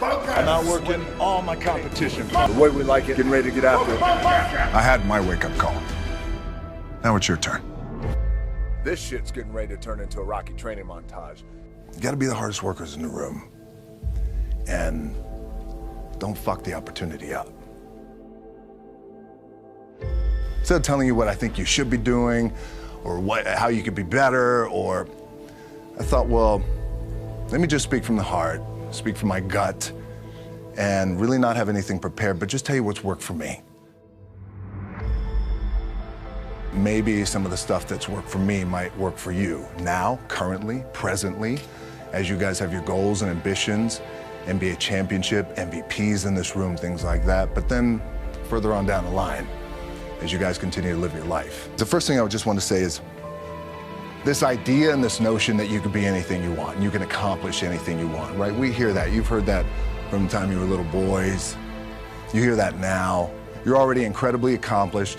I'm outworking all my competition. The way we like it, getting ready to get after it. I had my wake-up call. Now it's your turn. This shit's getting ready to turn into a Rocky training montage. You gotta be the hardest workers in the room. And don't fuck the opportunity up. Instead of telling you what I think you should be doing, or how you could be better, or I thought, well, let me just speak from the heart, speak from my gut, and really not have anything prepared, but just tell you what's worked for me. Maybe some of the stuff that's worked for me might work for you. Now, currently, presently, as you guys have your goals and ambitions, NBA championship, MVPs in this room, things like that, but then further on down the line, as you guys continue to live your life. The first thing I would just want to say is, this idea and this notion that you can be anything you want, and you can accomplish anything you want, right? We hear that. You've heard that from the time you were little boys. You hear that now. You're already incredibly accomplished.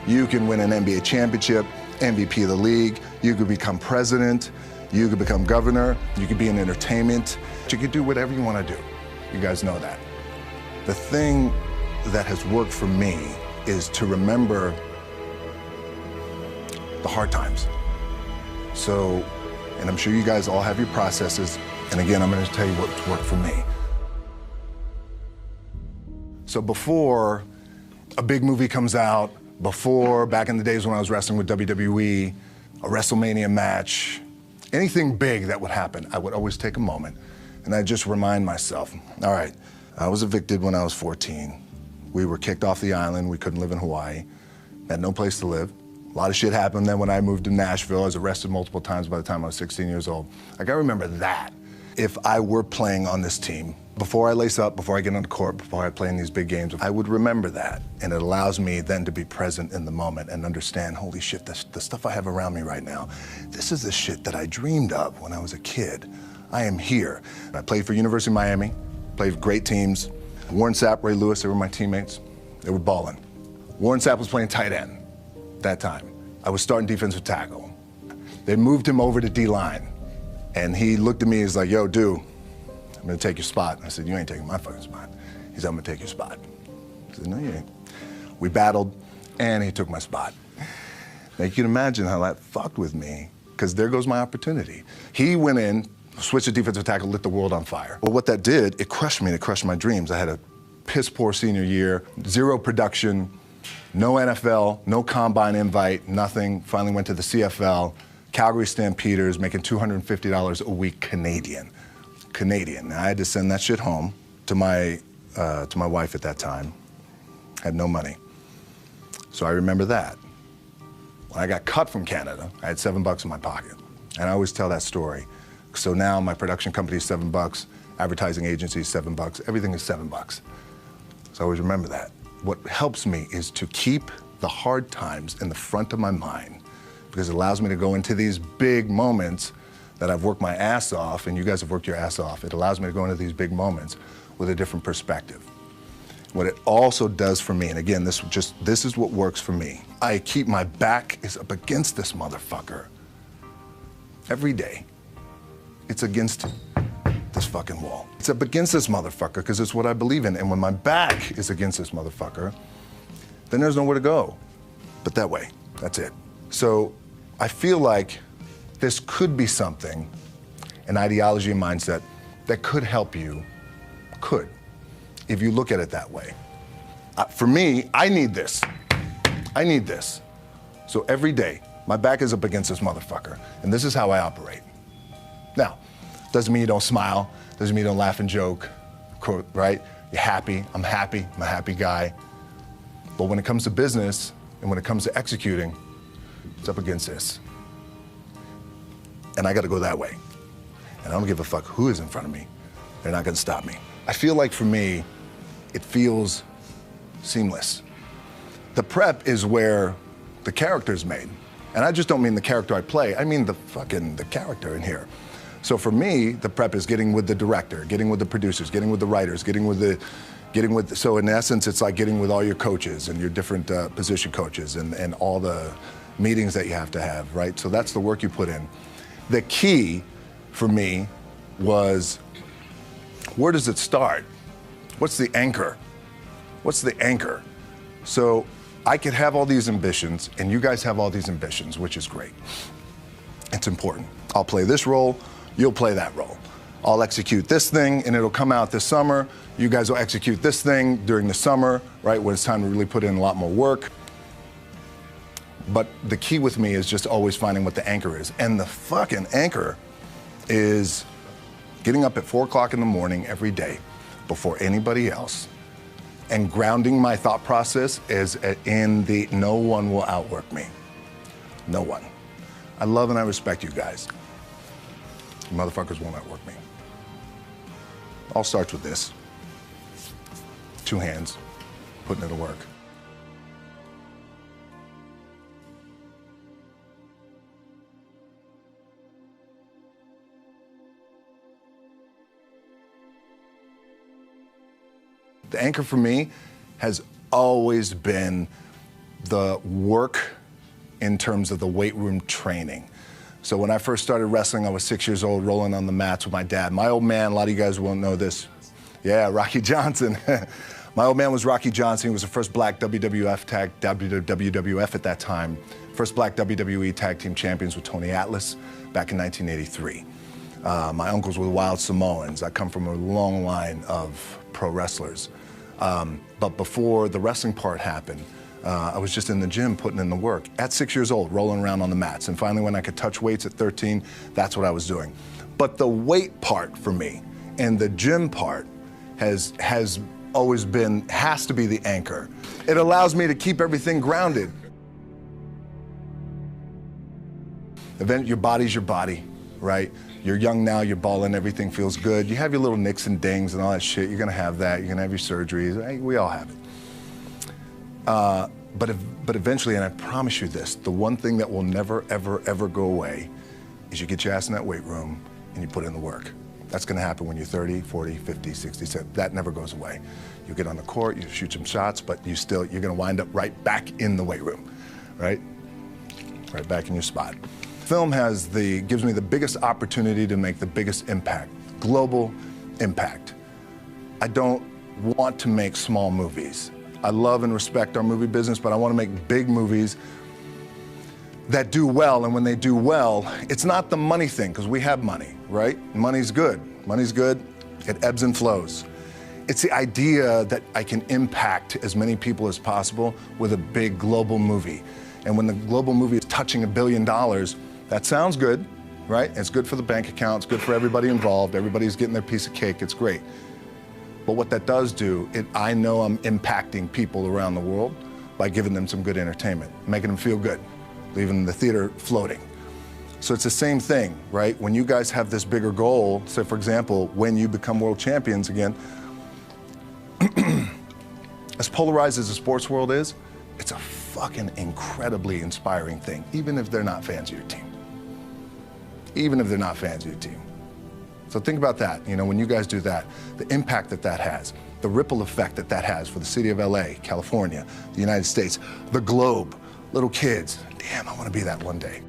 You can win an NBA championship, MVP of the league. You could become president. You could become governor. You could be in entertainment. You could do whatever you want to do. You guys know that. The thing that has worked for me is to remember the hard times. So, and I'm sure you guys all have your processes, and again, I'm going to tell you what's worked for me. So before a big movie comes out, before, back in the days when I was wrestling with WWE, a WrestleMania match, anything big that would happen, I would always take a moment, and I'd just remind myself, all right, I was evicted when I was 14. We were kicked off the island. We couldn't live in Hawaii. Had no place to live. A lot of shit happened then when I moved to Nashville. I was arrested multiple times by the time I was 16 years old. Like, I remember that. If I were playing on this team, before I lace up, before I get on the court, before I play in these big games, I would remember that. And it allows me then to be present in the moment and understand, holy shit, the stuff I have around me right now, this is the shit that I dreamed of when I was a kid. I am here. I played for University of Miami, played for great teams. Warren Sapp, Ray Lewis, they were my teammates. They were balling. Warren Sapp was playing tight end that time. I was starting defensive tackle. They moved him over to D-line. And he looked at me, he's like, yo, dude, I'm gonna take your spot. I said, you ain't taking my fucking spot. He said, I'm gonna take your spot. I said, no, you ain't. We battled, and he took my spot. Now, you can imagine how that fucked with me, because there goes my opportunity. He went in, switched to defensive tackle, lit the world on fire. Well, what that did, it crushed me, it crushed my dreams. I had a piss poor senior year, zero production, no NFL, no combine invite, nothing. Finally went to the CFL, Calgary Stampeders, making $250 a week Canadian. Now, I had to send that shit home to my wife at that time. Had no money. So I remember that. When I got cut from Canada, I had $7 in my pocket. And I always tell that story. So now my production company is $7, advertising agency is $7, everything is $7. So I always remember that. What helps me is to keep the hard times in the front of my mind, because it allows me to go into these big moments that I've worked my ass off, and you guys have worked your ass off. It allows me to go into these big moments with a different perspective. What it also does for me, and again, this is what works for me. I keep my back is up against this motherfucker every day. It's against this fucking wall. It's up against this motherfucker because it's what I believe in. And when my back is against this motherfucker, then there's nowhere to go but that way. That's it. So I feel like this could be something, an ideology and mindset that could help you, if you look at it that way. For me, I need this. I need this. So every day, my back is up against this motherfucker, and this is how I operate. Now, doesn't mean you don't smile, doesn't mean you don't laugh and joke, right? You're happy, I'm a happy guy. But when it comes to business, and when it comes to executing, it's up against this. And I gotta go that way. And I don't give a fuck who is in front of me. They're not gonna stop me. I feel like for me, it feels seamless. The prep is where the character's made. And I just don't mean the character I play, I mean the character in here. So for me, the prep is getting with the director, getting with the producers, getting with the writers, so in essence, it's like getting with all your coaches and your different position coaches and all the meetings that you have to have, right? So that's the work you put in. The key for me was Where does it start? What's the anchor? What's the anchor? So I could have all these ambitions, and you guys have all these ambitions, which is great. It's important. I'll play this role, you'll play that role. I'll execute this thing, and it'll come out this summer. You guys will execute this thing during the summer, right, when it's time to really put in a lot more work. But the key with me is just always finding what the anchor is. And the fucking anchor is getting up at 4 o'clock in the morning every day before anybody else and grounding my thought process is in the no one will outwork me. No one. I love and I respect you guys. You motherfuckers won't outwork me. All starts with this. 2 hands, putting it to work. The anchor for me has always been the work in terms of the weight room training. So when I first started wrestling, I was 6 years old, rolling on the mats with my dad. My old man, a lot of you guys won't know this. Yeah, Rocky Johnson. My old man was Rocky Johnson. He was the first black WWF at that time. First black WWE tag team champions with Tony Atlas back in 1983. My uncles were the Wild Samoans. I come from a long line of pro wrestlers. But before the wrestling part happened, I was just in the gym putting in the work at 6 years old, rolling around on the mats. And finally, when I could touch weights at 13, that's what I was doing. But the weight part for me and the gym part has always been, has to be the anchor. It allows me to keep everything grounded. Your body's your body, right? You're young now, you're balling, everything feels good. You have your little nicks and dings and all that shit. You're gonna have that. You're gonna have your surgeries. Hey, we all have it. But eventually, and I promise you this, the one thing that will never, ever, ever go away is you get your ass in that weight room and you put in the work. That's gonna happen when you're 30, 40, 50, 60, 70. That never goes away. You get on the court, you shoot some shots, but you're gonna wind up right back in the weight room, right? Right back in your spot. Film gives me the biggest opportunity to make the biggest impact, global impact. I don't want to make small movies. I love and respect our movie business, but I want to make big movies that do well, and when they do well, it's not the money thing, because we have money, right? Money's good. Money's good. It ebbs and flows. It's the idea that I can impact as many people as possible with a big global movie. And when the global movie is touching $1 billion, that sounds good, right? It's good for the bank account, it's good for everybody involved, everybody's getting their piece of cake, it's great. But what that does do, I know I'm impacting people around the world by giving them some good entertainment, making them feel good, leaving the theater floating. So it's the same thing, right? When you guys have this bigger goal, say for example, when you become world champions again, as polarized as the sports world is, it's a fucking incredibly inspiring thing, even if they're not fans of your team. Even if they're not fans of your team. So think about that, when you guys do that, the impact that has, the ripple effect that has for the city of LA, California, the United States, the globe, little kids. Damn, I want to be that one day.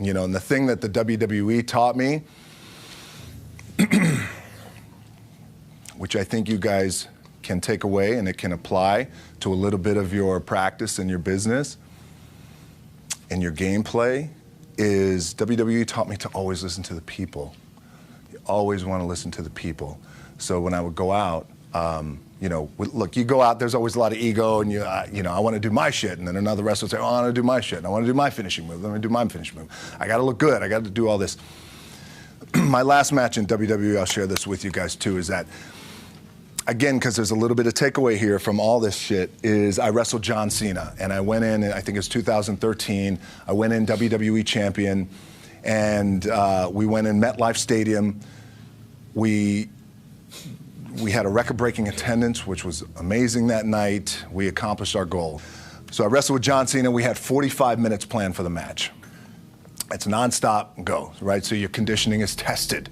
And the thing that the WWE taught me, which I think you guys can take away and it can apply to a little bit of your practice and your business and your gameplay, is WWE taught me to always listen to the people. You always want to listen to the people. So when I would go out, look, you go out, there's always a lot of ego, and I want to do my shit, and then another wrestler will say, oh, I want to do my shit, and I want to do my finishing move, let me do my finishing move. I got to look good, I got to do all this. My last match in WWE, I'll share this with you guys too, is that, again, because there's a little bit of takeaway here from all this shit, is I wrestled John Cena, and I went in, I think it was 2013, I went in WWE champion, and we went in MetLife Stadium. We had a record-breaking attendance, which was amazing that night. We accomplished our goal. So I wrestled with John Cena. We had 45 minutes planned for the match. It's nonstop go, right? So your conditioning is tested.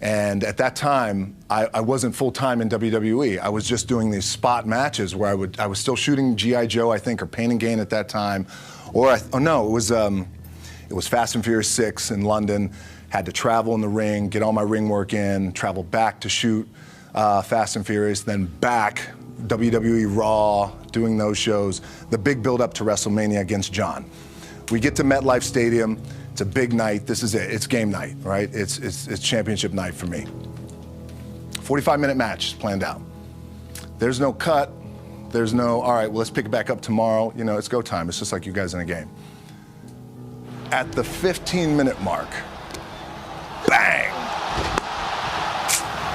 And at that time, I wasn't full-time in WWE. I was just doing these spot matches where I was still shooting G.I. Joe, I think, or Pain and Gain at that time. It was Fast and Furious 6 in London. Had to travel in the ring, get all my ring work in, travel back to shoot Fast and Furious, then back, WWE Raw, doing those shows. The big build-up to WrestleMania against John. We get to MetLife Stadium. It's a big night. This is it. It's game night, right? It's championship night for me. 45-minute match planned out. There's no cut. There's no, all right, well, let's pick it back up tomorrow. You know, it's go time. It's just like you guys in a game. At the 15-minute mark, bang!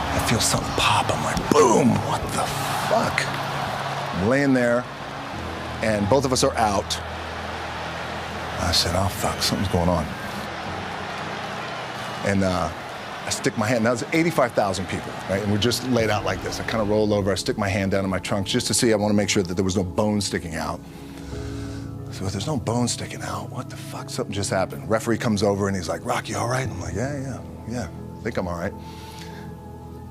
I feel something pop. I'm like, boom, what the fuck? I'm laying there, and both of us are out. I said, oh, fuck, something's going on. And I stick my hand, now there's 85,000 people, right? And we're just laid out like this. I kind of roll over, I stick my hand down in my trunk just to see, I want to make sure that there was no bone sticking out. So if there's no bone sticking out, what the fuck? Something just happened. Referee comes over and he's like, Rock, you all right? I'm like, yeah, I think I'm all right.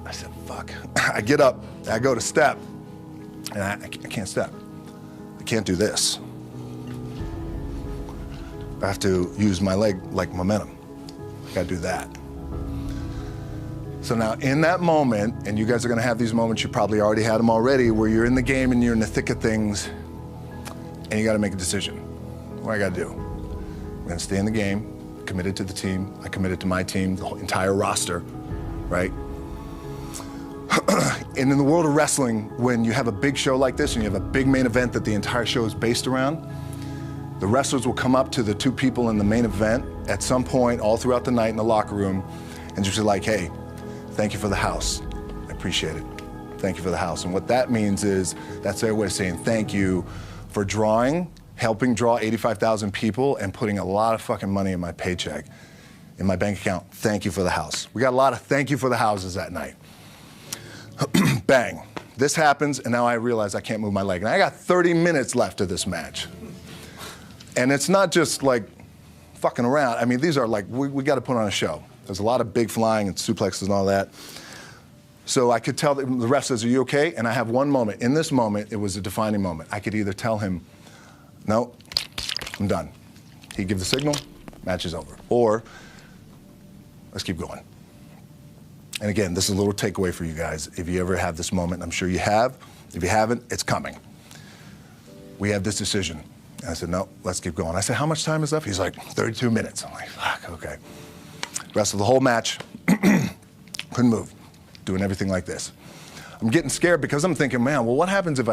I said, fuck. I get up, I go to step, and I can't step. I can't do this. I have to use my leg like momentum. I gotta do that. So now in that moment, and you guys are gonna have these moments, you probably already had them already, where you're in the game and you're in the thick of things, and you gotta make a decision. What I gotta do? I'm gonna stay in the game, committed to the team, I committed to my team, the whole entire roster, right? And in the world of wrestling, when you have a big show like this and you have a big main event that the entire show is based around, the wrestlers will come up to the two people in the main event at some point all throughout the night in the locker room and just be like, hey, thank you for the house. I appreciate it. Thank you for the house. And what that means is that's their way of saying thank you for helping draw 85,000 people and putting a lot of fucking money in my paycheck, in my bank account. Thank you for the house. We got a lot of thank you for the houses that night. Bang. This happens, and now I realize I can't move my leg. And I got 30 minutes left of this match. And it's not just like fucking around. I mean, these are like, we got to put on a show. There's a lot of big flying and suplexes and all that. So I could tell the ref says, are you okay? And I have one moment. In this moment, it was a defining moment. I could either tell him, no, I'm done. He'd give the signal, match is over. Or, let's keep going. And again, this is a little takeaway for you guys. If you ever have this moment, I'm sure you have. If you haven't, it's coming. We have this decision. And I said, no, let's keep going. I said, how much time is left? He's like, 32 minutes. I'm like, fuck, okay. Rest of the whole match, couldn't move, doing everything like this. I'm getting scared because I'm thinking, man, well, what happens if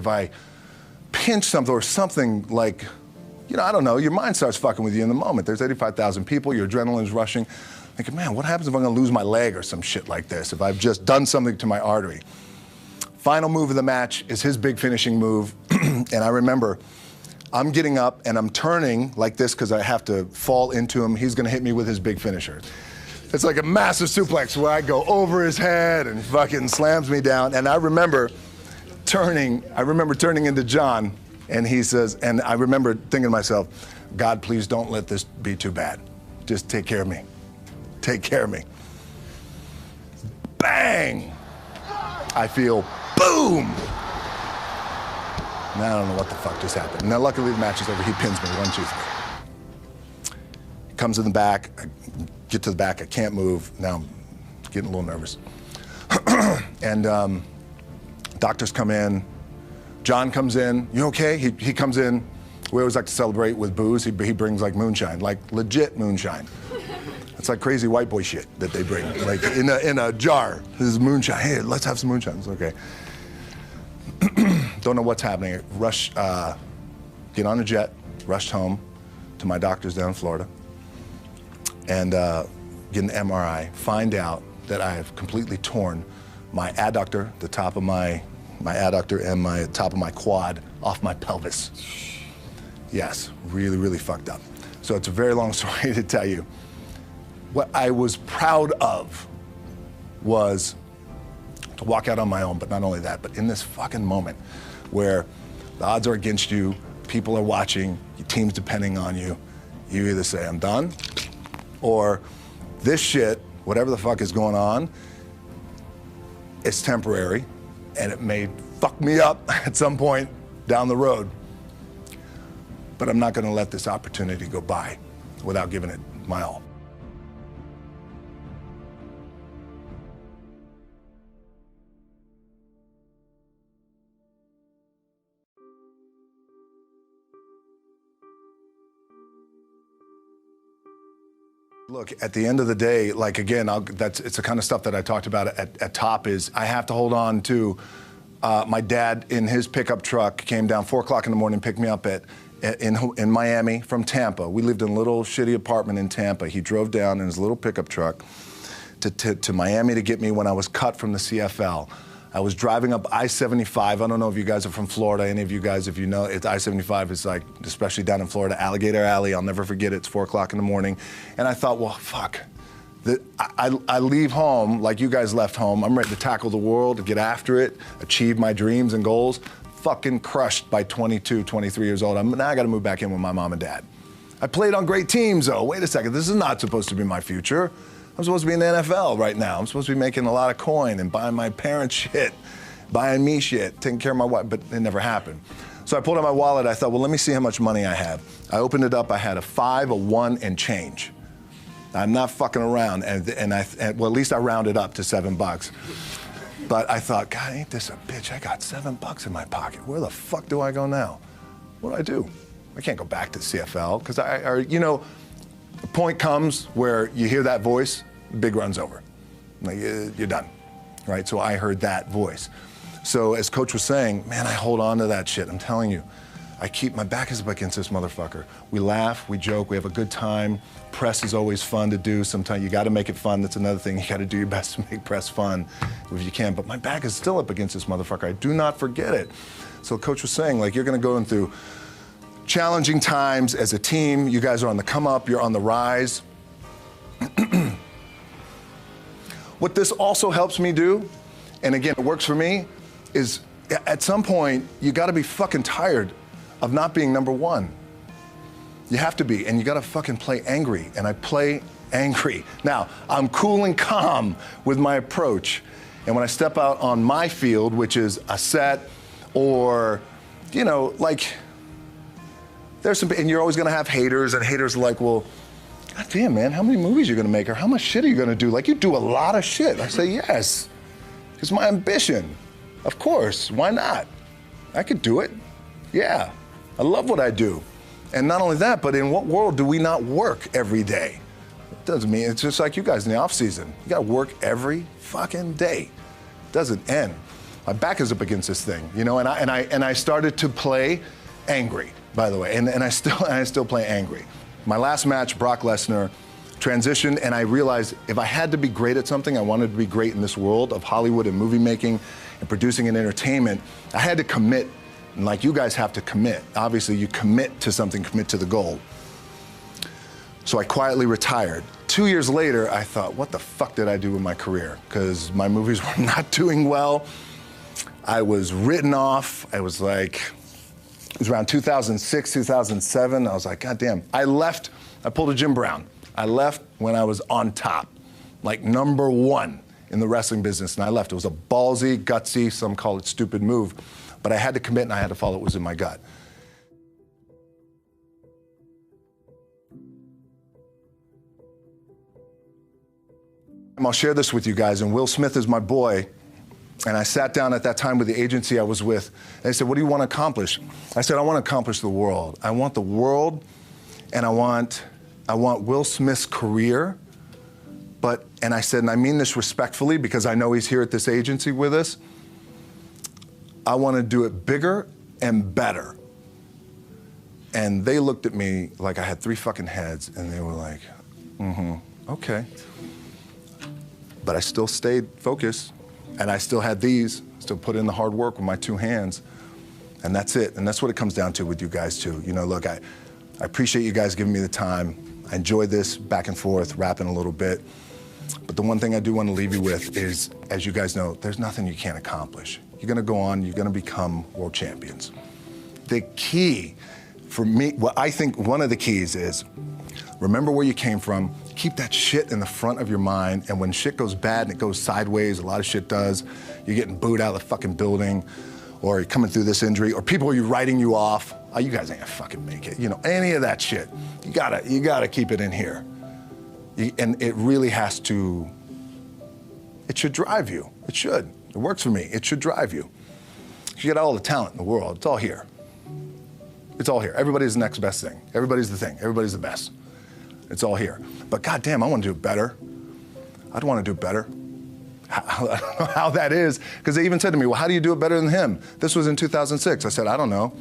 I pinch something or something like, you know, I don't know, your mind starts fucking with you in the moment. There's 85,000 people, your adrenaline's rushing. Thinking, man, what happens if I'm gonna lose my leg or some shit like this, if I've just done something to my artery? Final move of the match is his big finishing move, and I remember I'm getting up and I'm turning like this because I have to fall into him. He's gonna hit me with his big finisher. It's like a massive suplex where I go over his head and fucking slams me down. And I remember turning into John, and he says, and I remember thinking to myself, God, please don't let this be too bad. Just take care of me. Take care of me. Bang! I feel boom! Now I don't know what the fuck just happened. Now luckily the match is over. He pins me, 1, 2, 3. Comes in the back, I get to the back, I can't move. Now I'm getting a little nervous. And doctors come in, John comes in, you okay? He comes in, we always like to celebrate with booze. He brings like moonshine, like legit moonshine. It's like crazy white boy shit that they bring, like in a jar. This is moonshine. Hey, let's have some moonshine. It's okay. Don't know what's happening. Rush, get on a jet, rushed home to my doctor's down in Florida, and get an MRI. Find out that I have completely torn my adductor, the top of my adductor and my top of my quad off my pelvis. Yes, really, really fucked up. So it's a very long story to tell you. What I was proud of was to walk out on my own, but not only that, but in this fucking moment where the odds are against you, people are watching, your team's depending on you, You either say I'm done, or this shit, whatever the fuck is going on, it's temporary, and it may fuck me up at some point down the road. But I'm not gonna let this opportunity go by without giving it my all. Look, at the end of the day, like again, it's the kind of stuff that I talked about at top is I have to hold on to my dad in his pickup truck came down 4 o'clock in the morning, picked me up in Miami from Tampa. We lived in a little shitty apartment in Tampa. He drove down in his little pickup truck to Miami to get me when I was cut from the CFL. I was driving up I-75. I don't know if you guys are from Florida, any of you guys, if you know, I-75 is like, especially down in Florida, Alligator Alley. I'll never forget it. It's 4 o'clock in the morning. And I thought, well, fuck. I leave home like you guys left home. I'm ready to tackle the world, to get after it, achieve my dreams and goals. Fucking crushed by 22, 23 years old. Now I got to move back in with my mom and dad. I played on great teams, though. Wait a second. This is not supposed to be my future. I'm supposed to be in the NFL right now. I'm supposed to be making a lot of coin and buying my parents shit, buying me shit, taking care of my wife, but it never happened. So I pulled out my wallet. I thought, well, let me see how much money I have. I opened it up. I had a 5, a 1, and change. I'm not fucking around, and well, at least I rounded up to $7. But I thought, God, ain't this a bitch? I got $7 in my pocket. Where the fuck do I go now? What do I do? I can't go back to CFL because you know, the point comes where you hear that voice, the big run's over. Like, you're done, right? So I heard that voice. So as Coach was saying, man, I hold on to that shit. I'm telling you, my back is up against this motherfucker. We laugh, we joke, we have a good time. Press is always fun to do. Sometimes you gotta make it fun. That's another thing. You gotta do your best to make press fun if you can. But my back is still up against this motherfucker. I do not forget it. So Coach was saying, like, you're gonna go through challenging times as a team. You guys are on the come up, you're on the rise. What this also helps me do, and again, it works for me, is at some point, you gotta be fucking tired of not being number one. You have to be, and you gotta fucking play angry, and I play angry. Now, I'm cool and calm with my approach, and when I step out on my field, which is a set, or, you know, like, there's some, and you're always gonna have haters, and haters are like, well, God damn, man, how many movies are you gonna make, or how much shit are you gonna do? Like, you do a lot of shit. I say, yes, it's my ambition. Of course, why not? I could do it, yeah. I love what I do. And not only that, but in what world do we not work every day? It doesn't mean, it's just like you guys in the off season. You gotta work every fucking day. It doesn't end. My back is up against this thing, you know, and I started to play angry, by the way, and I still play angry. My last match, Brock Lesnar, transitioned, and I realized if I had to be great at something, I wanted to be great in this world of Hollywood and movie making and producing and entertainment, I had to commit. And like you guys have to commit. Obviously, you commit to something, commit to the goal. So I quietly retired. 2 years later, I thought, what the fuck did I do with my career? Because my movies were not doing well. I was written off. I was like, it was around 2006, 2007. I was like, God damn. I pulled a Jim Brown. I left when I was on top, like number one in the wrestling business, and I left. It was a ballsy, gutsy, some call it stupid move. But I had to commit and I had to follow what was in my gut. I'll share this with you guys, and Will Smith is my boy. And I sat down at that time with the agency I was with, and they said, what do you want to accomplish? I said, I want to accomplish the world. I want the world, and I want Will Smith's career, and I said, and I mean this respectfully because I know he's here at this agency with us, I want to do it bigger and better. And they looked at me like I had 3 fucking heads, and they were like, okay. But I still stayed focused, and I still had still put in the hard work with my 2 hands, and that's it. And that's what it comes down to with you guys too. You know, look, I appreciate you guys giving me the time. I enjoyed this back and forth, rapping a little bit. But the one thing I do want to leave you with is, as you guys know, there's nothing you can't accomplish. You're gonna go on, you're gonna become world champions. The key for me, well, I think one of the keys is Remember where you came from. Keep that shit in the front of your mind, and when shit goes bad and it goes sideways, a lot of shit does, you're getting booed out of the fucking building, or you're coming through this injury, or people are writing you off. Oh, you guys ain't gonna fucking make it. You know, any of that shit. You gotta keep it in here. And it really has to, it should drive you. It should. It works for me. It should drive you. You got all the talent in the world. It's all here. It's all here. Everybody's the next best thing. Everybody's the thing. Everybody's the best. It's all here. But goddamn, I want to do it better. I'd want to do it better. I don't know how that is, because they even said to me, well, how do you do it better than him? This was in 2006. I said, I don't know.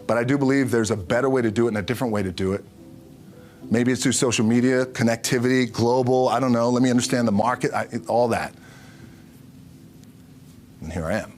But I do believe there's a better way to do it and a different way to do it. Maybe it's through social media, connectivity, global, I don't know. Let me understand the market, all that. And here I am.